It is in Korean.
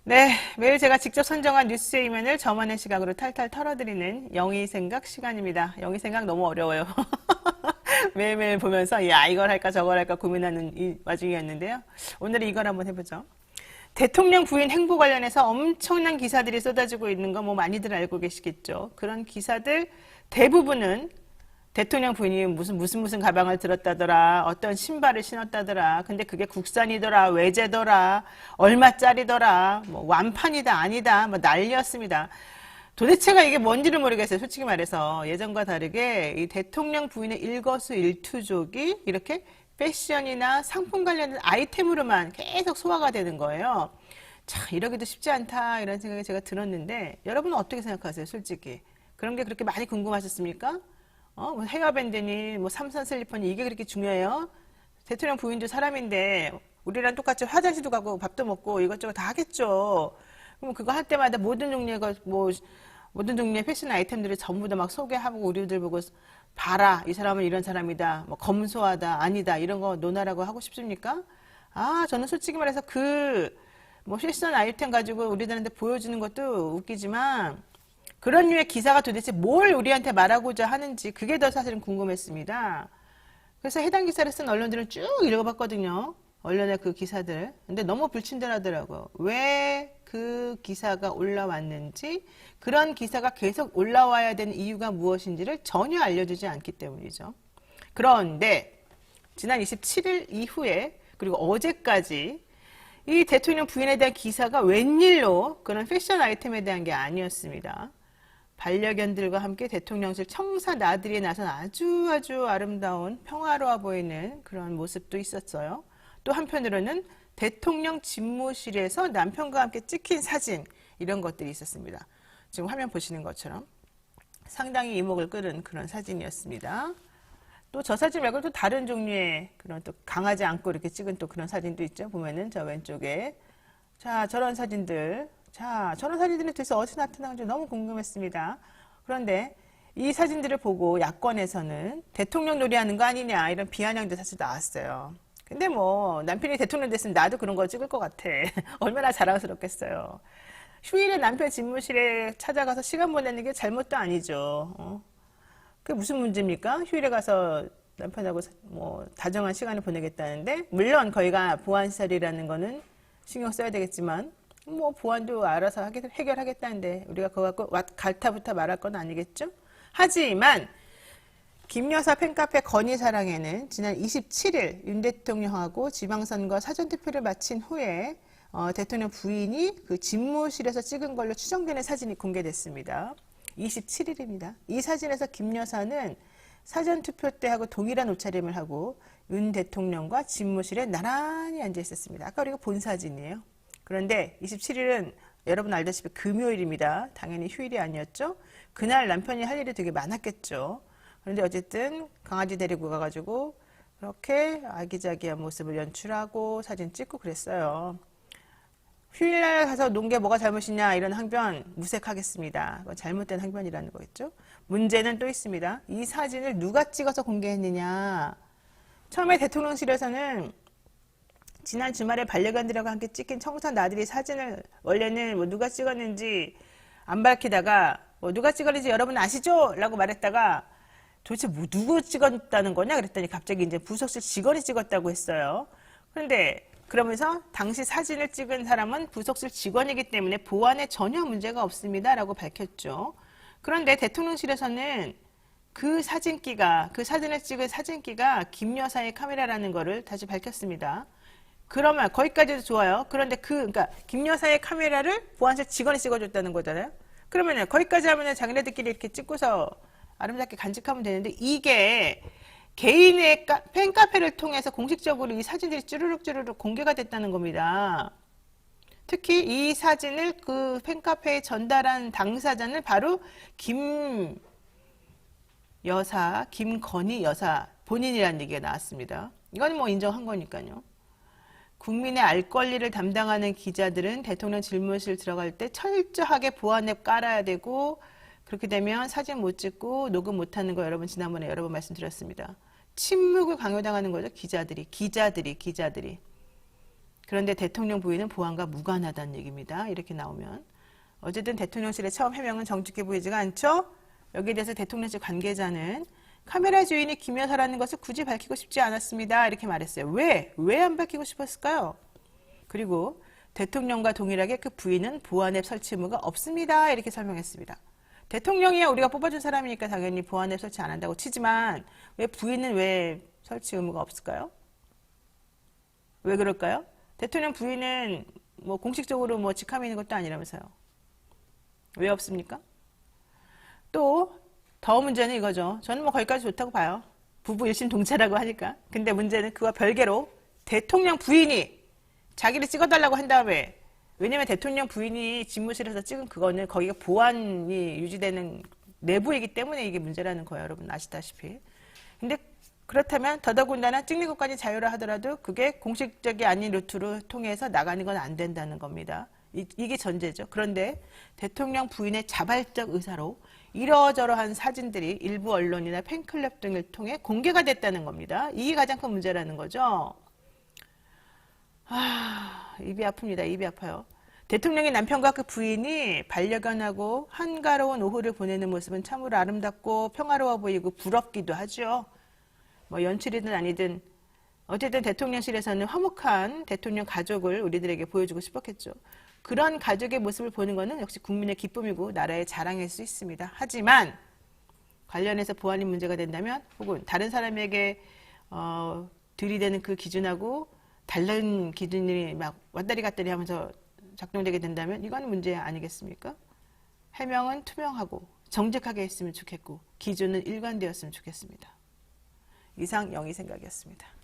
네, 매일 제가 직접 선정한 뉴스의 이면을 저만의 시각으로 탈탈 털어드리는 영희생각 시간입니다. 영희생각 너무 어려워요. 매일매일 보면서 야 이걸 할까 저걸 할까 고민하는 이 와중이었는데요. 오늘은 이걸 한번 해보죠. 대통령 부인 행보 관련해서 엄청난 기사들이 쏟아지고 있는 거 뭐 많이들 알고 계시겠죠. 그런 기사들 대부분은 대통령 부인이 무슨 가방을 들었다더라, 어떤 신발을 신었다더라, 근데 그게 국산이더라, 외제더라, 얼마짜리더라, 뭐 완판이다, 아니다, 뭐 난리였습니다. 도대체가 이게 뭔지를 모르겠어요. 솔직히 말해서 예전과 다르게 이 대통령 부인의 일거수일투족이 이렇게 패션이나 상품 관련된 아이템으로만 계속 소화가 되는 거예요. 자, 이러기도 쉽지 않다 이런 생각이 제가 들었는데 여러분은 어떻게 생각하세요? 솔직히 그런 게 그렇게 많이 궁금하셨습니까? 뭐 헤어밴드니 뭐 삼선 슬리퍼니 이게 그렇게 중요해요? 대통령 부인도 사람인데 우리랑 똑같이 화장실도 가고 밥도 먹고 이것저것 다 하겠죠. 그럼 그거 할 때마다 모든 종류의 패션 아이템들을 전부 다 막 소개하고 우리들 보고 봐라 이 사람은 이런 사람이다 뭐 검소하다 아니다 이런 거 논하라고 하고 싶습니까? 아 저는 솔직히 말해서 그 뭐 패션 아이템 가지고 우리들한테 보여주는 것도 웃기지만 그런 류의 기사가 도대체 뭘 우리한테 말하고자 하는지 그게 더 사실은 궁금했습니다. 그래서 해당 기사를 쓴 언론들은 쭉 읽어봤거든요. 언론의 그 기사들. 근데 너무 불친절하더라고요. 왜 그 기사가 올라왔는지, 그런 기사가 계속 올라와야 되는 이유가 무엇인지를 전혀 알려주지 않기 때문이죠. 그런데 지난 27일 이후에 그리고 어제까지 이 대통령 부인에 대한 기사가 웬일로 그런 패션 아이템에 대한 게 아니었습니다. 반려견들과 함께 대통령실 청사 나들이에 나선 아주 아름다운 평화로워 보이는 그런 모습도 있었어요. 또 한편으로는 대통령 집무실에서 남편과 함께 찍힌 사진 이런 것들이 있었습니다. 지금 화면 보시는 것처럼 상당히 이목을 끄는 그런 사진이었습니다. 또 저 사진 말고 또 다른 종류의 그런 또 강하지 않고 이렇게 찍은 또 그런 사진도 있죠. 보면은 저 왼쪽에 자 저런 사진들 저런 사진들이 도대체 어디서 나타나는지 너무 궁금했습니다. 그런데 이 사진들을 보고 야권에서는 대통령 놀이하는 거 아니냐 이런 비아냥도 사실 나왔어요. 근데 뭐 남편이 대통령 됐으면 나도 그런 거 찍을 것 같아. 얼마나 자랑스럽겠어요. 휴일에 남편 집무실에 찾아가서 시간 보내는 게 잘못도 아니죠. 그게 무슨 문제입니까? 휴일에 가서 남편하고 뭐 다정한 시간을 보내겠다는데 물론 거기가 보안시설이라는 거는 신경 써야 되겠지만 뭐 보안도 알아서 해결하겠다는데 우리가 그거 갖고 갈타부터 말할 건 아니겠죠? 하지만 김 여사 팬카페 건희사랑에는 지난 27일 윤 대통령하고 지방선거 사전투표를 마친 후에 대통령 부인이 그 집무실에서 찍은 걸로 추정되는 사진이 공개됐습니다. 27일입니다. 이 사진에서 김 여사는 사전투표 때하고 동일한 옷차림을 하고 윤 대통령과 집무실에 나란히 앉아 있었습니다. 아까 우리가 본 사진이에요. 그런데 27일은 여러분 알다시피 금요일입니다. 당연히 휴일이 아니었죠. 그날 남편이 할 일이 되게 많았겠죠. 그런데 어쨌든 강아지 데리고 가가지고 그렇게 아기자기한 모습을 연출하고 사진 찍고 그랬어요. 휴일날 가서 논 게 뭐가 잘못이냐 이런 항변 무색하겠습니다. 잘못된 항변이라는 거겠죠. 문제는 또 있습니다. 이 사진을 누가 찍어서 공개했느냐. 처음에 대통령실에서는 지난 주말에 반려견들하고 함께 찍힌 청사 나들이 사진을 원래는 뭐 누가 찍었는지 안 밝히다가 뭐 누가 찍었는지 여러분 아시죠? 라고 말했다가 도대체 뭐 누구 찍었다는 거냐 그랬더니 갑자기 이제 부속실 직원이 찍었다고 했어요. 그런데 그러면서 당시 사진을 찍은 사람은 부속실 직원이기 때문에 보안에 전혀 문제가 없습니다 라고 밝혔죠. 그런데 대통령실에서는 그 사진을 찍은 사진기가 김 여사의 카메라라는 거를 다시 밝혔습니다. 그러면 거기까지도 좋아요. 그런데 그러니까 김 여사의 카메라를 보안실 직원이 찍어줬다는 거잖아요. 그러면은 거기까지 하면은 자기네들끼리 이렇게 찍고서 아름답게 간직하면 되는데 이게 개인의 팬카페를 통해서 공식적으로 이 사진들이 쭈루룩 공개가 됐다는 겁니다. 특히 이 사진을 그 팬카페에 전달한 당사자는 바로 김건희 여사 본인이라는 얘기가 나왔습니다. 이건 뭐 인정한 거니까요. 국민의 알 권리를 담당하는 기자들은 대통령 집무실 들어갈 때 철저하게 보안앱 깔아야 되고 그렇게 되면 사진 못 찍고 녹음 못하는 거 여러분 지난번에 여러 번 말씀드렸습니다. 침묵을 강요당하는 거죠. 기자들이. 그런데 대통령 부인은 보안과 무관하다는 얘기입니다. 이렇게 나오면. 어쨌든 대통령실의 처음 해명은 정직해 보이지가 않죠? 여기에 대해서 대통령실 관계자는 카메라 주인이 김여사라는 것을 굳이 밝히고 싶지 않았습니다. 이렇게 말했어요. 왜? 왜 안 밝히고 싶었을까요? 그리고 대통령과 동일하게 그 부인은 보안 앱 설치 의무가 없습니다. 이렇게 설명했습니다. 대통령이야 우리가 뽑아준 사람이니까 당연히 보안 앱 설치 안 한다고 치지만 왜 부인은 왜 설치 의무가 없을까요? 왜 그럴까요? 대통령 부인은 뭐 공식적으로 뭐 직함이 있는 것도 아니라면서요. 왜 없습니까? 또 더 문제는 이거죠. 저는 뭐 거기까지 좋다고 봐요. 부부 일심 동체라고 하니까. 근데 문제는 그와 별개로 대통령 부인이 자기를 찍어달라고 한 다음에 왜냐면 대통령 부인이 집무실에서 찍은 그거는 거기가 보안이 유지되는 내부이기 때문에 이게 문제라는 거예요. 여러분 아시다시피. 근데 그렇다면 더더군다나 찍는 것까지 자유라 하더라도 그게 공식적이 아닌 루트로 통해서 나가는 건 안 된다는 겁니다. 이게 전제죠. 그런데 대통령 부인의 자발적 의사로 이러저러한 사진들이 일부 언론이나 팬클럽 등을 통해 공개가 됐다는 겁니다. 이게 가장 큰 문제라는 거죠. 입이 아픕니다. 입이 아파요. 대통령의 남편과 그 부인이 반려견하고 한가로운 오후를 보내는 모습은 참으로 아름답고 평화로워 보이고 부럽기도 하죠. 뭐 연출이든 아니든 어쨌든 대통령실에서는 화목한 대통령 가족을 우리들에게 보여주고 싶었겠죠. 그런 가족의 모습을 보는 것은 역시 국민의 기쁨이고 나라의 자랑일 수 있습니다. 하지만 관련해서 보안이 문제가 된다면 혹은 다른 사람에게 들이대는 그 기준하고 다른 기준이 막 왔다리 갔다리 하면서 작동되게 된다면 이건 문제 아니겠습니까? 해명은 투명하고 정직하게 했으면 좋겠고 기준은 일관되었으면 좋겠습니다. 이상 영희 생각이었습니다.